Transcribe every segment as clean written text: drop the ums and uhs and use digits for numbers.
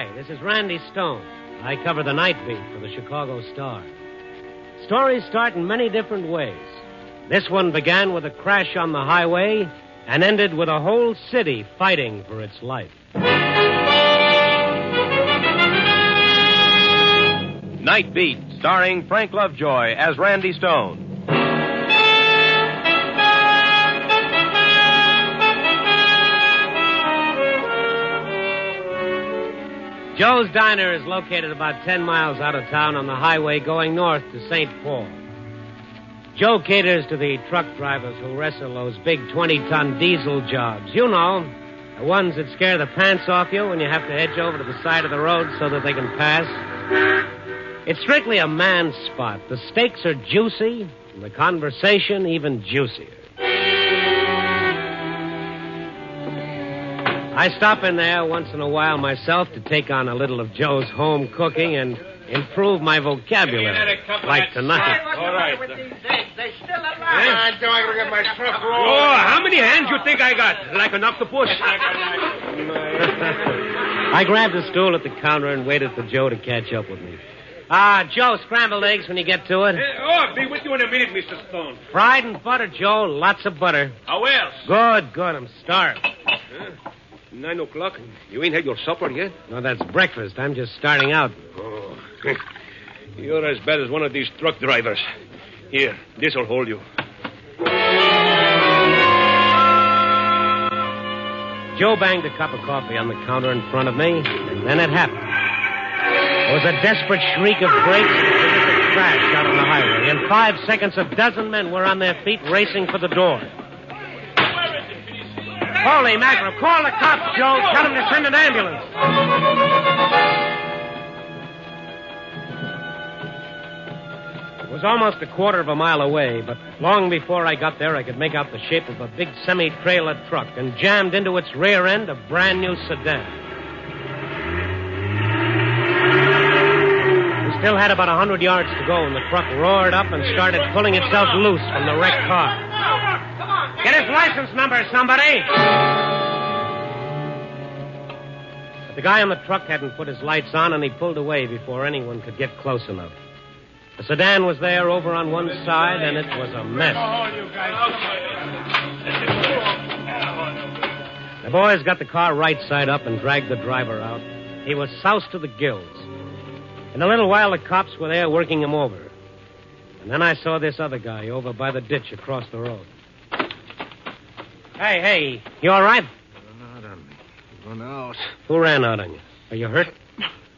Hi, this is Randy Stone. I cover the Nightbeat for the Chicago Star. Stories start in many different ways. This one began with a crash on the highway and ended with a whole city fighting for its life. Nightbeat, starring Frank Lovejoy as Randy Stone. Joe's Diner is located about 10 miles out of town on the highway going north to St. Paul. Joe caters to the truck drivers who wrestle those big 20-ton diesel jobs. You know, the ones that scare the pants off you when you have to edge over to the side of the road so that they can pass. It's strictly a man's spot. The steaks are juicy, and the conversation even juicier. I stop in there once in a while myself to take on a little of Joe's home cooking and improve my vocabulary, like tonight. All right. They still alive. Don't I get my truck rolled? Oh, how many hands you think I got? Like enough to push? I grabbed a stool at the counter and waited for Joe to catch up with me. Joe, scrambled eggs when you get to it. I'll be with you in a minute, Mr. Stone. Fried and butter, Joe. Lots of butter. How else? Good. I'm starved. 9 o'clock. You ain't had your supper yet? No, that's breakfast. I'm just starting out. Oh. You're as bad as one of these truck drivers. Here, this'll hold you. Joe banged a cup of coffee on the counter in front of me, and then it happened. There was a desperate shriek of brakes and a terrific crash out on the highway. In 5 seconds, a dozen men were on their feet racing for the door. Holy mackerel, call the cops, Joe. Tell them to send an ambulance. It was almost a quarter of a mile away, but long before I got there, I could make out the shape of a big semi-trailer truck, and jammed into its rear end a brand-new sedan. We still had about 100 yards to go, and the truck roared up and started pulling itself loose from the wrecked car. Get his license number, somebody! But the guy on the truck hadn't put his lights on, and he pulled away before anyone could get close enough. The sedan was there over on one side, and it was a mess. The boys got the car right side up and dragged the driver out. He was soused to the gills. In a little while, the cops were there working him over. And then I saw this other guy over by the ditch across the road. Hey, you all right? Run out on me. Run out. Who ran out on you? Are you hurt?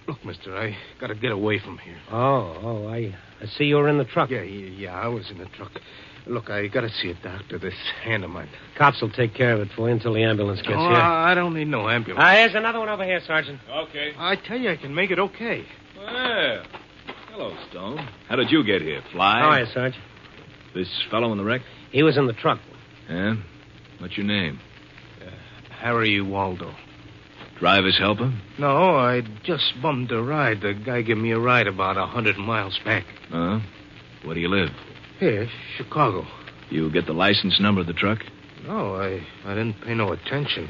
Look, mister, I got to get away from here. Oh, I see you were in the truck. Yeah, I was in the truck. Look, I got to see a doctor. This hand of mine. Cops will take care of it for you until the ambulance gets here. I don't need no ambulance. Here's another one over here, Sergeant. Okay. I tell you, I can make it okay. Well, hello, Stone. How did you get here? Fly? How are you, Sarge? This fellow in the wreck? He was in the truck. Yeah? What's your name? Harry Waldo. Driver's helper? No, I just bummed a ride. The guy gave me a ride about 100 miles back. Where do you live? Here, Chicago. You get the license number of the truck? No, I didn't pay no attention.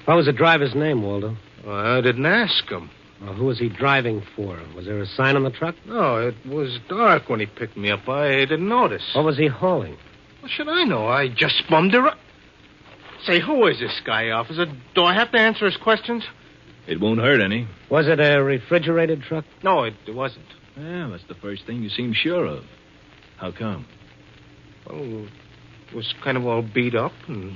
What was the driver's name, Waldo? I didn't ask him. Who was he driving for? Was there a sign on the truck? No, it was dark when he picked me up. I didn't notice. What was he hauling? What should I know? I just bummed a ride. Say, who is this guy, officer? Do I have to answer his questions? It won't hurt any. Was it a refrigerated truck? No, it wasn't. Well, that's the first thing you seem sure of. How come? Well, it was kind of all beat up, and...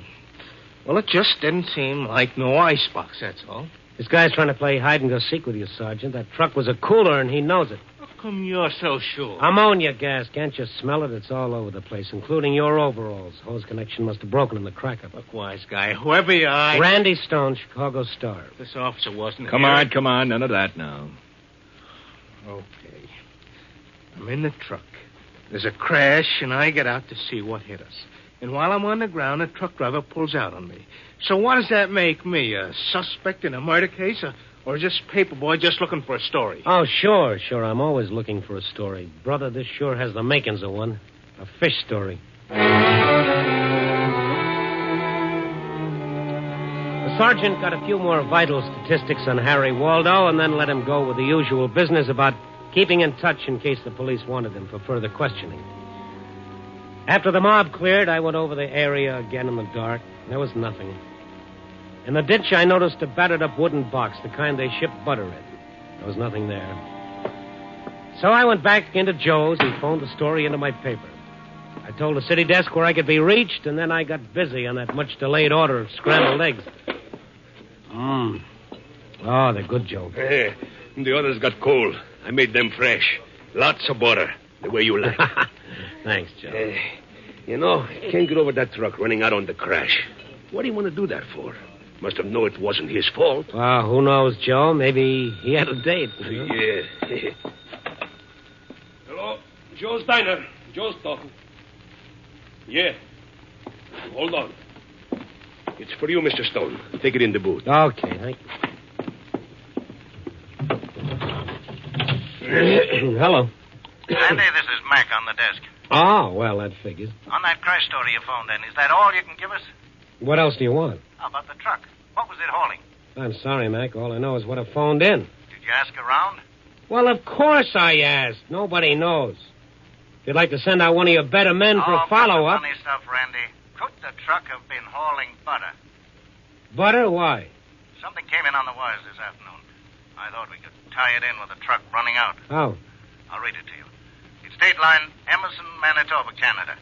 Well, it just didn't seem like no icebox, that's all. This guy's trying to play hide-and-go-seek with you, Sergeant. That truck was a cooler, and he knows it. How come you're so sure? Ammonia gas. Can't you smell it? It's all over the place, including your overalls. Hose connection must have broken in the crack-up. Look, wise guy, whoever you are... Randy Stone, Chicago Star. This officer wasn't Come here. on. None of that now. Okay. I'm in the truck. There's a crash, and I get out to see what hit us. And while I'm on the ground, a truck driver pulls out on me. So what does that make me? A suspect in a murder case? Or just paperboy just looking for a story? Oh, sure. I'm always looking for a story. Brother, this sure has the makings of one. A fish story. The sergeant got a few more vital statistics on Harry Waldo and then let him go with the usual business about keeping in touch in case the police wanted him for further questioning. After the mob cleared, I went over the area again in the dark. There was nothing. In the ditch, I noticed a battered-up wooden box, the kind they ship butter in. There was nothing there. So I went back into Joe's and phoned the story into my paper. I told the city desk where I could be reached, and then I got busy on that much-delayed order of scrambled eggs. Oh, they're good, Joe. Hey, the others got cold. I made them fresh. Lots of butter, the way you like. Thanks, Joe. You know, I can't get over that truck running out on the crash. What do you want to do that for? Must have known it wasn't his fault. Well, who knows, Joe? Maybe he had a date. Yeah. Hello, Joe's Diner. Joe's talking. Yeah. Hold on. It's for you, Mr. Stone. Take it in the booth. Okay, thank you. Hello. Andy, this is Mac on the desk. Oh, well, that figures. On that crash story you phoned in, is that all you can give us? What else do you want? How about the truck? What was it hauling? I'm sorry, Mac. All I know is what I phoned in. Did you ask around? Well, of course I asked. Nobody knows. If you'd like to send out one of your better men for a follow-up... funny stuff, Randy. Could the truck have been hauling butter? Butter? Why? Something came in on the wires this afternoon. I thought we could tie it in with the truck running out. How? I'll read it to you. It's date line Emerson, Manitoba, Canada.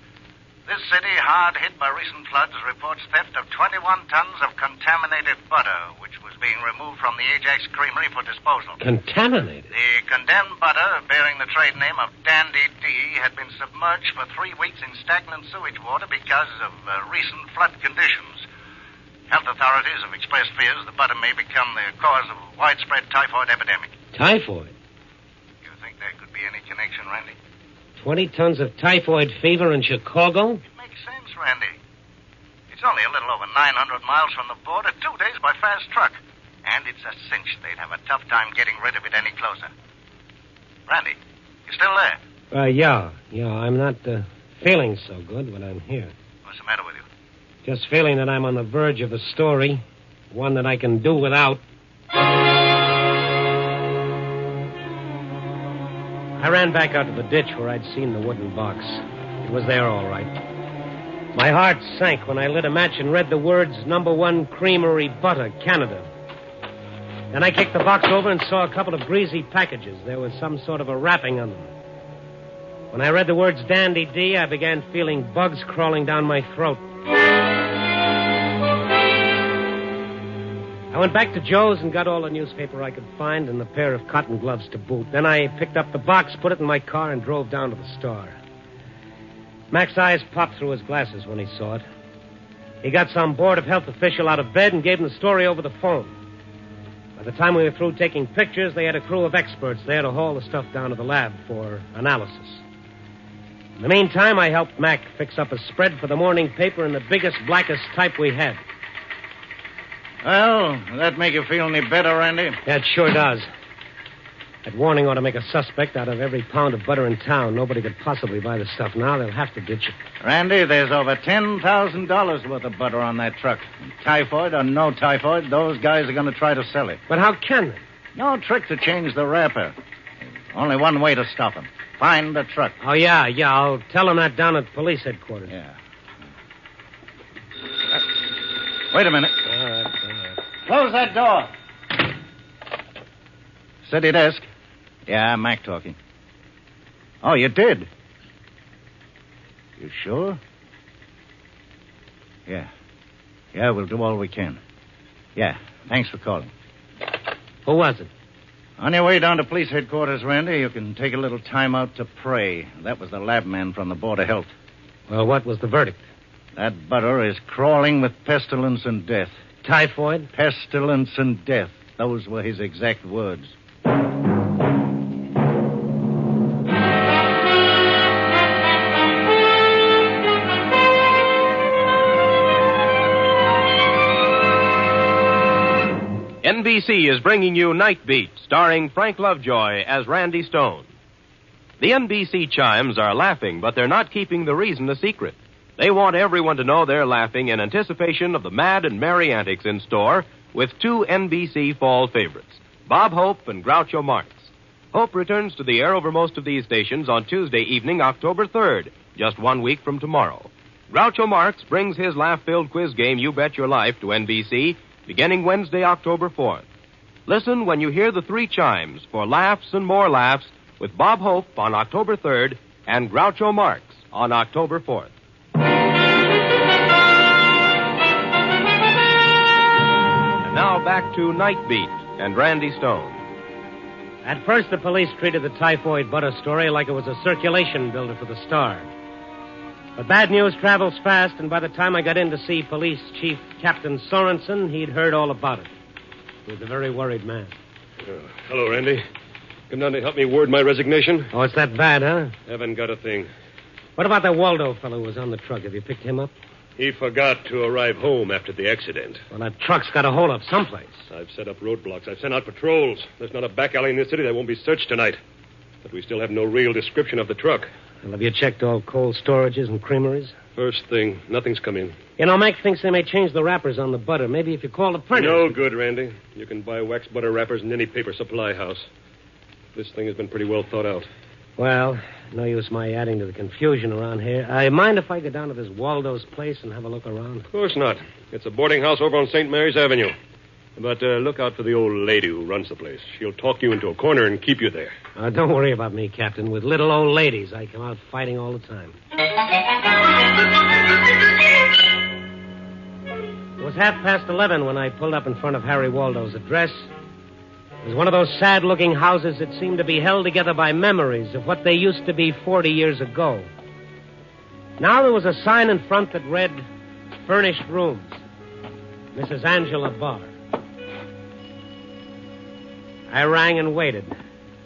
This city, hard hit by recent floods, reports theft of 21 tons of contaminated butter, which was being removed from the Ajax Creamery for disposal. Contaminated? The condemned butter, bearing the trade name of Dandy D, had been submerged for 3 weeks in stagnant sewage water because of recent flood conditions. Health authorities have expressed fears the butter may become the cause of a widespread typhoid epidemic. Typhoid? You think there could be any connection, Randy? 20 tons of typhoid fever in Chicago? It makes sense, Randy. It's only a little over 900 miles from the border, 2 days by fast truck. And it's a cinch they'd have a tough time getting rid of it any closer. Randy, you still there? Yeah. I'm not feeling so good, but I'm here. What's the matter with you? Just feeling that I'm on the verge of a story, one that I can do without. I ran back out to the ditch where I'd seen the wooden box. It was there all right. My heart sank when I lit a match and read the words, #1 Creamery Butter, Canada. Then I kicked the box over and saw a couple of greasy packages. There was some sort of a wrapping on them. When I read the words Dandy D, I began feeling bugs crawling down my throat. I went back to Joe's and got all the newspaper I could find and a pair of cotton gloves to boot. Then I picked up the box, put it in my car, and drove down to the Star. Mac's eyes popped through his glasses when he saw it. He got some Board of Health official out of bed and gave him the story over the phone. By the time we were through taking pictures, they had a crew of experts there to haul the stuff down to the lab for analysis. In the meantime, I helped Mac fix up a spread for the morning paper in the biggest, blackest type we had. Well, does that make you feel any better, Randy? Yeah, it sure does. That warning ought to make a suspect out of every pound of butter in town. Nobody could possibly buy the stuff now. They'll have to ditch it. Randy, there's over $10,000 worth of butter on that truck. Typhoid or no typhoid, those guys are going to try to sell it. But how can they? No trick to change the wrapper. Only one way to stop them. Find the truck. Oh, yeah. I'll tell them that down at police headquarters. Yeah. Wait a minute. All right. Close that door. City desk. Yeah, Mac talking. Oh, you did? You sure? Yeah. Yeah, we'll do all we can. Yeah, thanks for calling. Who was it? On your way down to police headquarters, Randy, you can take a little time out to pray. That was the lab man from the Board of Health. Well, what was the verdict? That butter is crawling with pestilence and death. Typhoid? Pestilence and death. Those were his exact words. NBC is bringing you Nightbeat, starring Frank Lovejoy as Randy Stone. The NBC chimes are laughing, but they're not keeping the reason a secret. They want everyone to know they're laughing in anticipation of the mad and merry antics in store with two NBC fall favorites, Bob Hope and Groucho Marx. Hope returns to the air over most of these stations on Tuesday evening, October 3rd, just 1 week from tomorrow. Groucho Marx brings his laugh-filled quiz game, You Bet Your Life, to NBC beginning Wednesday, October 4th. Listen when you hear the three chimes for laughs and more laughs with Bob Hope on October 3rd and Groucho Marx on October 4th. And now back to Nightbeat and Randy Stone. At first, the police treated the typhoid butter story like it was a circulation builder for the Star. But bad news travels fast, and by the time I got in to see Police Chief Captain Sorensen, he'd heard all about it. He was a very worried man. Hello, Randy. Come down to help me word my resignation? Oh, it's that bad, huh? Haven't got a thing. What about that Waldo fellow who was on the truck? Have you picked him up? He forgot to arrive home after the accident. Well, that truck's got a hold up someplace. I've set up roadblocks. I've sent out patrols. There's not a back alley in this city that won't be searched tonight. But we still have no real description of the truck. Well, have you checked all cold storages and creameries? First thing, nothing's come in. You know, Mac thinks they may change the wrappers on the butter. Maybe if you call the printers. No good, Randy. You can buy wax butter wrappers in any paper supply house. This thing has been pretty well thought out. Well, no use my adding to the confusion around here. I mind if I go down to this Waldo's place and have a look around? Of course not. It's a boarding house over on St. Mary's Avenue. But look out for the old lady who runs the place. She'll talk you into a corner and keep you there. Don't worry about me, Captain. With little old ladies, I come out fighting all the time. It was 11:30 when I pulled up in front of Harry Waldo's address. It was one of those sad-looking houses that seemed to be held together by memories of what they used to be 40 years ago. Now there was a sign in front that read, Furnished Rooms, Mrs. Angela Barr. I rang and waited.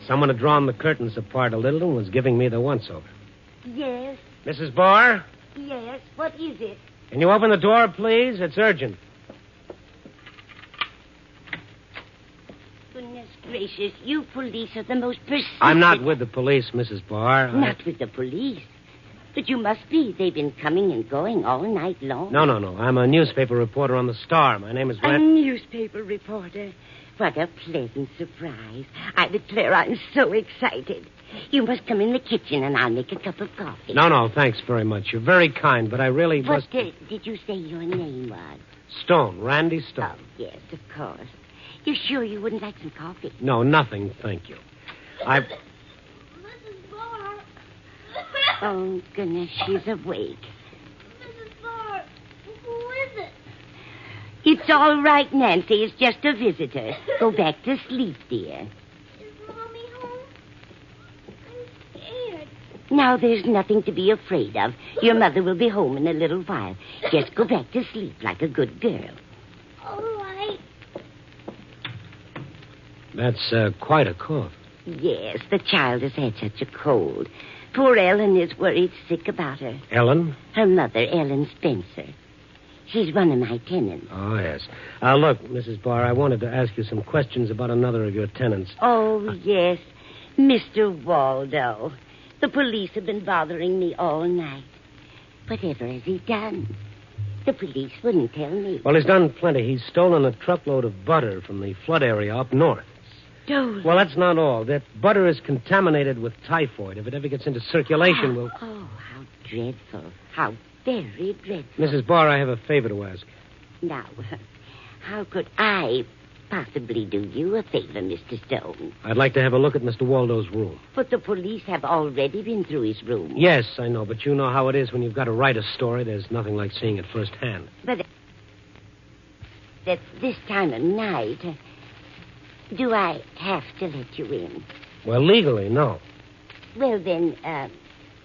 Someone had drawn the curtains apart a little and was giving me the once-over. Yes, Mrs. Barr, yes. What is it? can you open the door, please? It's urgent. Goodness gracious, you police are the most persistent... I'm not with the police, Mrs. Barr. Not with the police. But you must be. They've been coming and going all night long. No. I'm a newspaper reporter on the Star. My name is A Ren. newspaper reporter. What a pleasant surprise. I declare I'm so excited. You must come in the kitchen and I'll make a cup of coffee. No, thanks very much. You're very kind, but I really What must... did you say your name was? Stone, Randy Stone. Oh, yes, of course. You sure you wouldn't like some coffee? No, nothing, thank you. Mrs. Barr. Oh, goodness, she's awake. Mrs. Barr, who is it? It's all right, Nancy. It's just a visitor. Go back to sleep, dear. Is Mommy home? I'm scared. Now, there's nothing to be afraid of. Your mother will be home in a little while. Just go back to sleep like a good girl. All right. That's quite a cough. Yes, the child has had such a cold. Poor Ellen is worried sick about her. Ellen? Her mother, Ellen Spencer. She's one of my tenants. Oh, yes. Look, Mrs. Barr, I wanted to ask you some questions about another of your tenants. Oh, yes. Mr. Waldo. The police have been bothering me all night. Whatever has he done? The police wouldn't tell me. Well, he's done plenty. He's stolen a truckload of butter from the flood area up north. Stolen? Well, that's not all. That butter is contaminated with typhoid. If it ever gets into circulation, we'll... Oh, how dreadful. How very dreadful. Mrs. Barr, I have a favor to ask. Now, how could I possibly do you a favor, Mr. Stone? I'd like to have a look at Mr. Waldo's room. But the police have already been through his room. Yes, I know, but you know how it is when you've got to write a story. There's nothing like seeing it firsthand. But at this time of night, do I have to let you in? Well, legally, no. Well, then,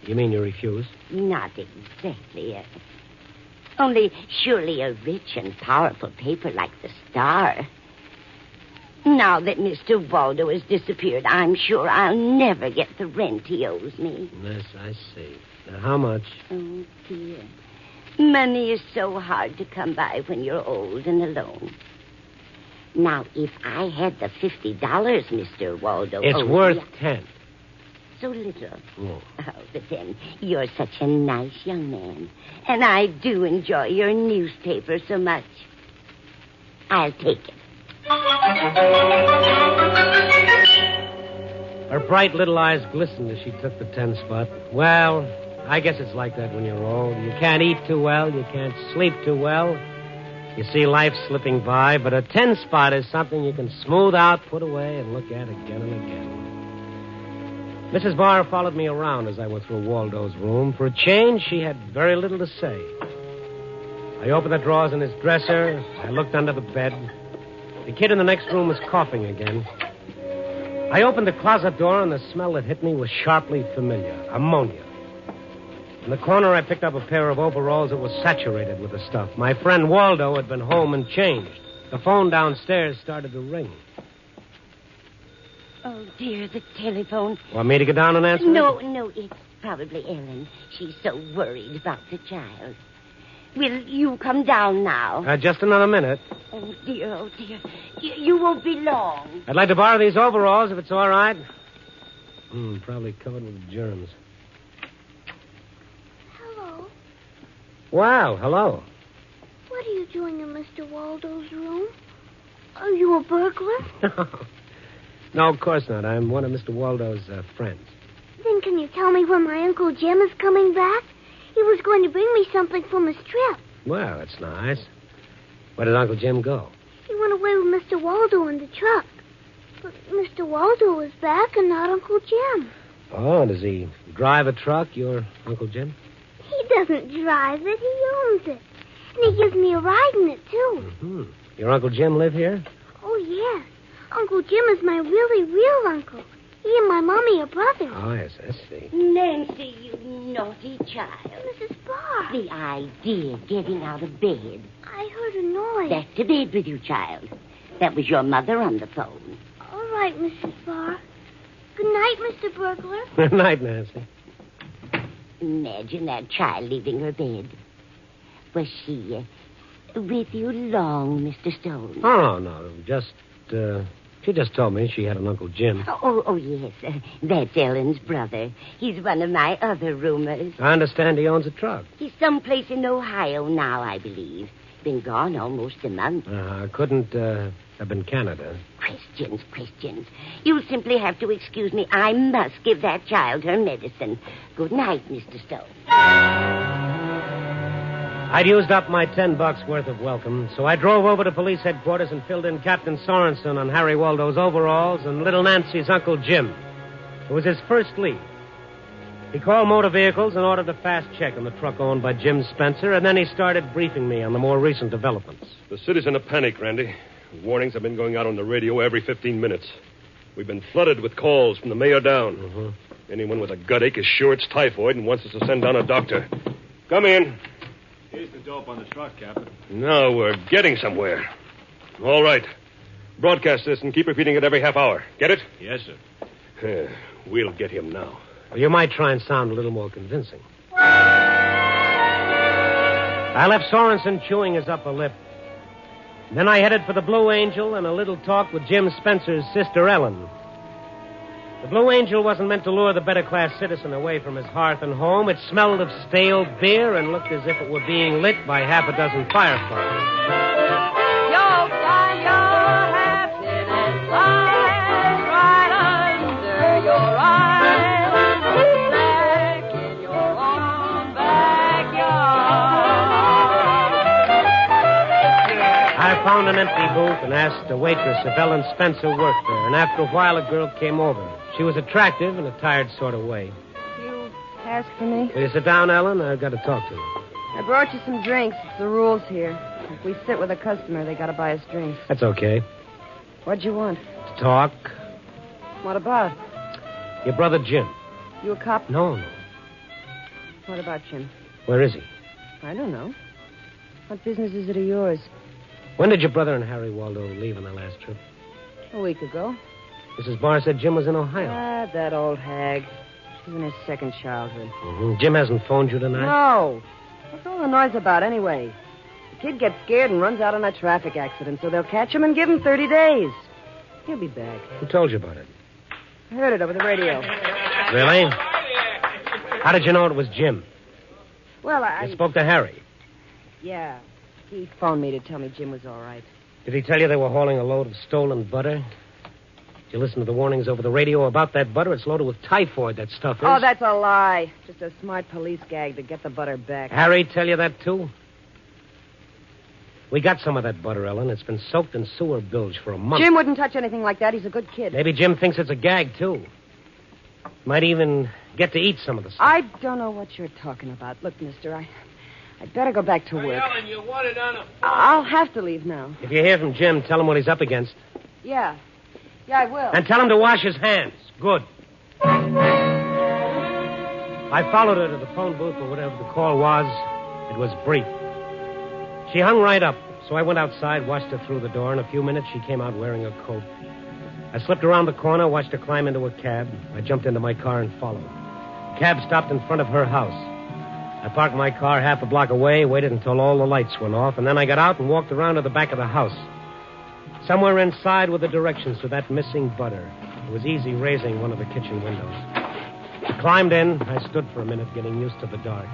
You mean you refuse? not exactly. Only surely a rich and powerful paper like the Star. Now that Mr. Waldo has disappeared, I'm sure I'll never get the rent he owes me. Yes, I see. Now, how much? Oh, dear. Money is so hard to come by when you're old and alone. Now, if I had the $50, Mr. Waldo... It's owed worth me- 10. so little. Oh. Oh, but then, you're such a nice young man. And I do enjoy your newspaper so much. I'll take it. Her bright little eyes glistened as she took the 10 spot. Well, I guess it's like that when you're old. You can't eat too well. You can't sleep too well. You see life slipping by, but a 10 spot is something you can smooth out, put away, and look at again and again. Mrs. Barr followed me around as I went through Waldo's room. For a change, she had very little to say. I opened the drawers in his dresser. I looked under the bed. The kid in the next room was coughing again. I opened the closet door, and the smell that hit me was sharply familiar. Ammonia. In the corner, I picked up a pair of overalls that was saturated with the stuff. My friend Waldo had been home and changed. The phone downstairs started to ring. Oh, dear, the telephone. Want me to get down and answer No, it? no, it's probably Ellen. She's so worried about the child. Will you come down now? Just another minute. Oh, dear, oh, dear. You won't be long. I'd like to borrow these overalls if it's all right. Probably covered with germs. Hello. Wow, hello. What are you doing in Mr. Waldo's room? Are you a burglar? No, of course not. I'm one of Mr. Waldo's friends. Then can you tell me when my Uncle Jim is coming back? He was going to bring me something from his trip. Well, that's nice. Where did Uncle Jim go? He went away with Mr. Waldo in the truck. But Mr. Waldo is back and not Uncle Jim. Oh, does he drive a truck, your Uncle Jim? He doesn't drive it. He owns it. And he gives me a ride in it, too. Mm-hmm. Your Uncle Jim live here? Oh, yes. Uncle Jim is my really real uncle. He and my mommy are brothers. Oh, yes, I see. Nancy, you naughty child. Mrs. Barr. The idea of getting out of bed. I heard a noise. Back to bed with you, child. That was your mother on the phone. All right, Mrs. Barr. Good night, Mr. Burglar. Good night, Nancy. Imagine that child leaving her bed. Was she with you long, Mr. Stone? Oh, no. She just told me she had an Uncle Jim. Oh, yes. That's Ellen's brother. He's one of my other roomers. I understand he owns a truck. He's someplace in Ohio now, I believe. Been gone almost a month. Couldn't have been Canada. Questions. You'll simply have to excuse me. I must give that child her medicine. Good night, Mr. Stone. I'd used up my $10 worth of welcome, so I drove over to police headquarters and filled in Captain Sorensen on Harry Waldo's overalls and little Nancy's Uncle Jim. It was his first lead. He called motor vehicles and ordered a fast check on the truck owned by Jim Spencer, and then he started briefing me on the more recent developments. The city's in a panic, Randy. Warnings have been going out on the radio every 15 minutes. We've been flooded with calls from the mayor down. Mm-hmm. Anyone with a gut ache is sure it's typhoid and wants us to send down a doctor. Come in. Here's the dope on the truck, Captain. Now we're getting somewhere. All right. Broadcast this and keep repeating it every half hour. Get it? Yes, sir. We'll get him now. Well, you might try and sound a little more convincing. I left Sorensen chewing his upper lip. Then I headed for the Blue Angel and a little talk with Jim Spencer's sister, Ellen. The Blue Angel wasn't meant to lure the better-class citizen away from his hearth and home. It smelled of stale beer and looked as if it were being lit by half a dozen fireflies. You'll find your happiness lies right under your eyes, back in your own backyard. I found an empty booth and asked the waitress if Ellen Spencer worked there, and after a while a girl came over. She was attractive in a tired sort of way. You asked for me? Will you sit down, Ellen? I've got to talk to you. I brought you some drinks. It's the rules here. If we sit with a customer, they got to buy us drinks. That's okay. What'd you want? To talk. What about? Your brother Jim. You a cop? No. What about Jim? Where is he? I don't know. What business is it of yours? When did your brother and Harry Waldo leave on their last trip? A week ago. Mrs. Barr said Jim was in Ohio. Ah, that old hag. She's in her second childhood. Mm-hmm. Jim hasn't phoned you tonight? No. What's all the noise about anyway? The kid gets scared and runs out in a traffic accident, so they'll catch him and give him 30 days. He'll be back. Who told you about it? I heard it over the radio. Really? How did you know it was Jim? Well, I... You spoke to Harry. Yeah. He phoned me to tell me Jim was all right. Did he tell you they were hauling a load of stolen butter? Did you listen to the warnings over the radio about that butter? It's loaded with typhoid, that stuff is. Oh, that's a lie. Just a smart police gag to get the butter back. Harry tell you that, too? We got some of that butter, Ellen. It's been soaked in sewer bilge for a month. Jim wouldn't touch anything like that. He's a good kid. Maybe Jim thinks it's a gag, too. Might even get to eat some of the stuff. I don't know what you're talking about. Look, mister, I'd better go back to work. Ellen, you want it on a... I'll have to leave now. If you hear from Jim, tell him what he's up against. Yeah. Yeah, I will. And tell him to wash his hands. Good. I followed her to the phone booth or whatever the call was. It was brief. She hung right up, so I went outside, watched her through the door. In a few minutes, she came out wearing a coat. I slipped around the corner, watched her climb into a cab. I jumped into my car and followed. The cab stopped in front of her house. I parked my car half a block away, waited until all the lights went off, and then I got out and walked around to the back of the house. Somewhere inside were the directions to that missing butter. It was easy raising one of the kitchen windows. I climbed in. I stood for a minute, getting used to the dark.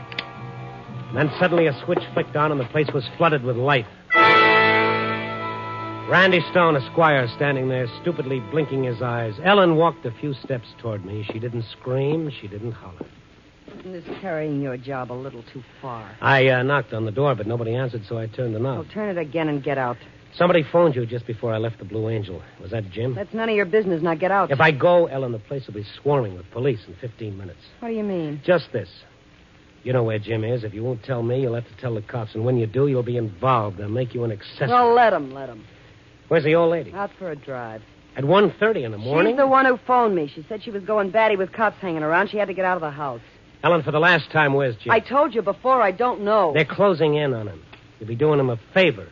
And then suddenly a switch flicked on and the place was flooded with light. Randy Stone, a squire, standing there, stupidly blinking his eyes. Ellen walked a few steps toward me. She didn't scream. She didn't holler. Isn't this carrying your job a little too far? I knocked on the door, but nobody answered, so I turned the knob. Well, turn it again and get out. Somebody phoned you just before I left the Blue Angel. Was that Jim? That's none of your business. Now get out. If I go, Ellen, the place will be swarming with police in 15 minutes. What do you mean? Just this. You know where Jim is. If you won't tell me, you'll have to tell the cops. And when you do, you'll be involved. They'll make you an accessory. Well, let him. Where's the old lady? Out for a drive. At 1:30 in the morning? She's the one who phoned me. She said she was going batty with cops hanging around. She had to get out of the house. Ellen, for the last time, where's Jim? I told you before, I don't know. They're closing in on him. You'll be doing him a favor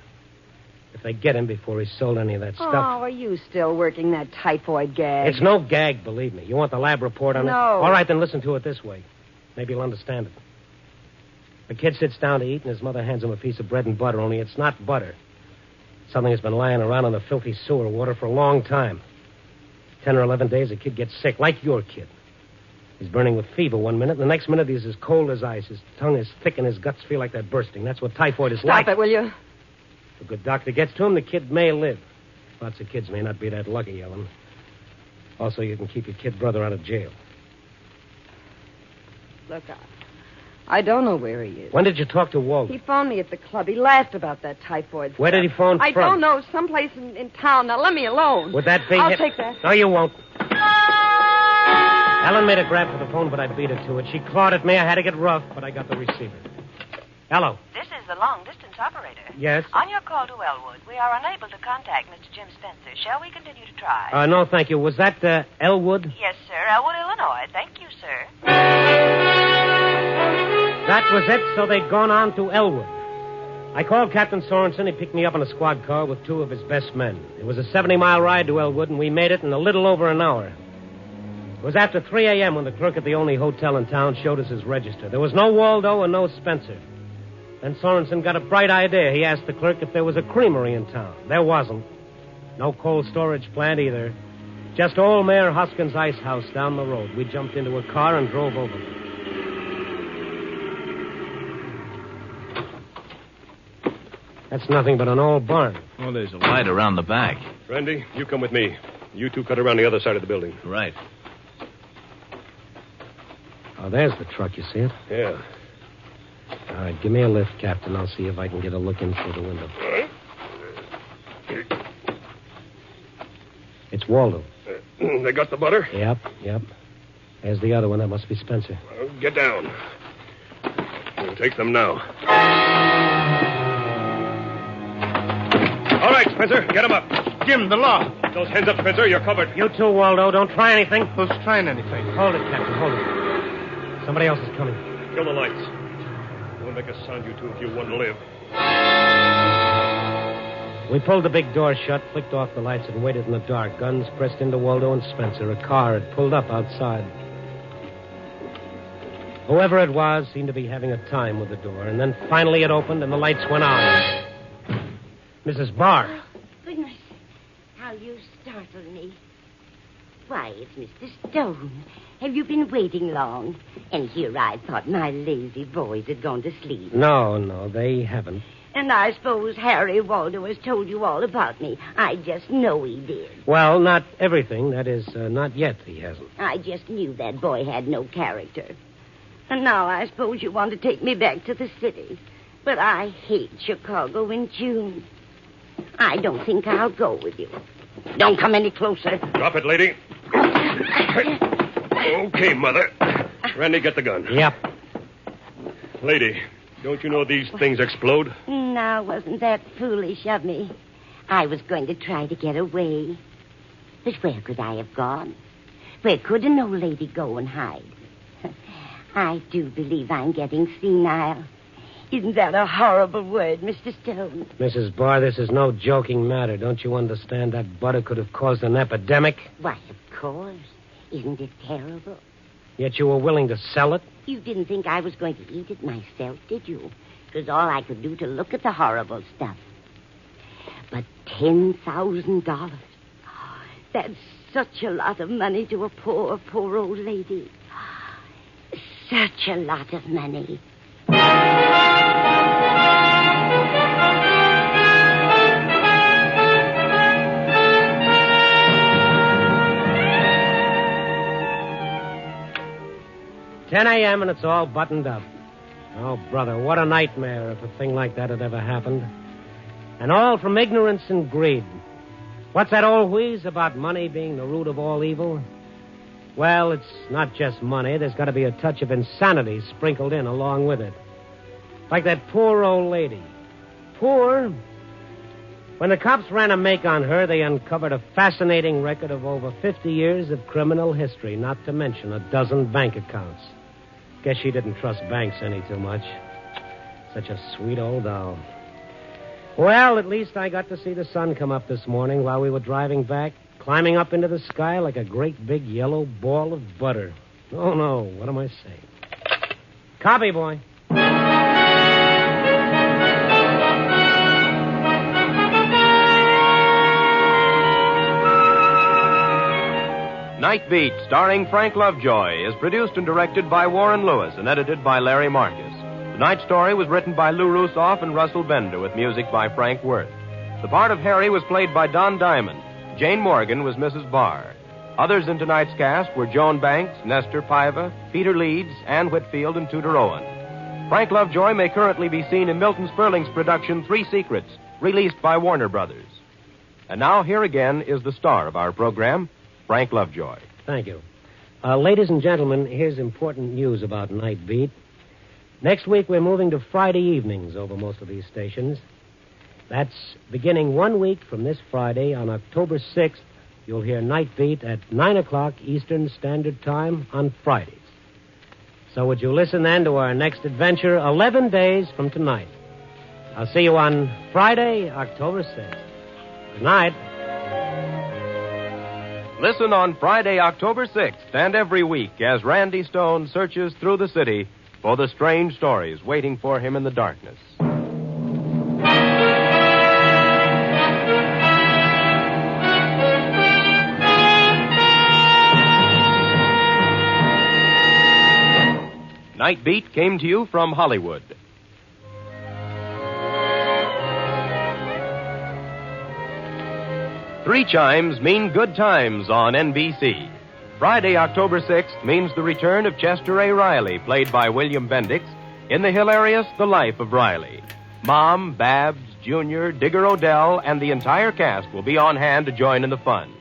if they get him before he's sold any of that stuff. Oh, are you still working that typhoid gag? It's no gag, believe me. You want the lab report on it? No. All right, then listen to it this way. Maybe you'll understand it. The kid sits down to eat, and his mother hands him a piece of bread and butter, only it's not butter. Something that's been lying around in the filthy sewer water for a long time. 10 or 11 days, the kid gets sick, like your kid. He's burning with fever one minute, and the next minute he's as cold as ice. His tongue is thick, and his guts feel like they're bursting. That's what typhoid is like. Stop it, will you? If a good doctor gets to him, the kid may live. Lots of kids may not be that lucky, Ellen. Also, you can keep your kid brother out of jail. Look, I don't know where he is. When did you talk to Walter? He phoned me at the club. He laughed about that typhoid stuff. Where did he phone I from? don't know. Someplace in town. Now, let me alone. Would that be... I'll take that. No, you won't. Ellen made a grab for the phone, but I beat her to it. She clawed at me. I had to get rough, but I got the receiver. Hello. This is the long-distance operator. Yes? On your call to Elwood, we are unable to contact Mr. Jim Spencer. Shall we continue to try? No, thank you. Was that Elwood? Yes, sir. Elwood, Illinois. Thank you, sir. That was it, so they'd gone on to Elwood. I called Captain Sorensen. He picked me up in a squad car with two of his best men. It was a 70-mile ride to Elwood, and we made it in a little over an hour. It was after 3 a.m. when the clerk at the only hotel in town showed us his register. There was no Waldo and no Spencer. Then Sorensen got a bright idea. He asked the clerk if there was a creamery in town. There wasn't. No cold storage plant either. Just old Mayor Hoskins' ice house down the road. We jumped into a car and drove over there. That's nothing but an old barn. Oh, there's a light around the back. Randy, you come with me. You two cut around the other side of the building. Right. Oh, there's the truck. You see it? Yeah. All right, give me a lift, Captain. I'll see if I can get a look in through the window. All right. It's Waldo. They got the butter? Yep. There's the other one. That must be Spencer. Well, get down. We'll take them now. All right, Spencer, get him up. Jim, the law. Keep those hands up, Spencer. You're covered. You too, Waldo. Don't try anything. Who's trying anything? Hold it, Captain. Hold it. Somebody else is coming. Kill the lights. Don't make a sound, you two, if you want to live. We pulled the big door shut, flicked off the lights, and waited in the dark. Guns pressed into Waldo and Spencer. A car had pulled up outside. Whoever it was seemed to be having a time with the door. And then finally it opened and the lights went on. Mrs. Barr. Oh, goodness. How you startled me. Why, it's Mr. Stone. Have you been waiting long? And here I thought my lazy boys had gone to sleep. No, they haven't. And I suppose Harry Waldo has told you all about me. I just know he did. Well, not everything. That is, not yet he hasn't. I just knew that boy had no character. And now I suppose you want to take me back to the city. But I hate Chicago in June. I don't think I'll go with you. Don't come any closer. Drop it, lady. Okay, Mother. Randy, get the gun. Yep. Lady, don't you know these things explode? Now, wasn't that foolish of me? I was going to try to get away. But where could I have gone? Where could an old lady go and hide? I do believe I'm getting senile. Isn't that a horrible word, Mr. Stone? Mrs. Barr, this is no joking matter. Don't you understand that butter could have caused an epidemic? Why, of course. Isn't it terrible? Yet you were willing to sell it? You didn't think I was going to eat it myself, did you? It was all I could do to look at the horrible stuff. But $10,000. That's such a lot of money to a poor old lady. Such a lot of money. $10 a.m. and it's all buttoned up. Oh, brother, what a nightmare if a thing like that had ever happened. And all from ignorance and greed. What's that old wheeze about money being the root of all evil? Well, it's not just money. There's got to be a touch of insanity sprinkled in along with it. Like that poor old lady. Poor? When the cops ran a make on her, they uncovered a fascinating record of over 50 years of criminal history, not to mention a dozen bank accounts. Guess she didn't trust banks any too much. Such a sweet old doll. Well, at least I got to see the sun come up this morning while we were driving back, climbing up into the sky like a great big yellow ball of butter. Oh, no, what am I saying? Copy, boy. Nightbeat, starring Frank Lovejoy, is produced and directed by Warren Lewis and edited by Larry Marcus. Tonight's story was written by Lou Rusoff and Russell Bender with music by Frank Worth. The part of Harry was played by Don Diamond. Jane Morgan was Mrs. Barr. Others in tonight's cast were Joan Banks, Nestor Paiva, Peter Leeds, Ann Whitfield, and Tudor Owen. Frank Lovejoy may currently be seen in Milton Sperling's production Three Secrets, released by Warner Brothers. And now, here again is the star of our program, Frank Lovejoy. Thank you. Ladies and gentlemen, here's important news about Nightbeat. Next week, we're moving to Friday evenings over most of these stations. That's beginning 1 week from this Friday on October 6th. You'll hear Nightbeat at 9 o'clock Eastern Standard Time on Fridays. So would you listen then to our next adventure 11 days from tonight? I'll see you on Friday, October 6th. Good night. Listen on Friday, October 6th, and every week as Randy Stone searches through the city for the strange stories waiting for him in the darkness. Nightbeat came to you from Hollywood. Three chimes mean good times on NBC. Friday, October 6th means the return of Chester A. Riley, played by William Bendix, in the hilarious The Life of Riley. Mom, Babs, Junior, Digger Odell, and the entire cast will be on hand to join in the fun.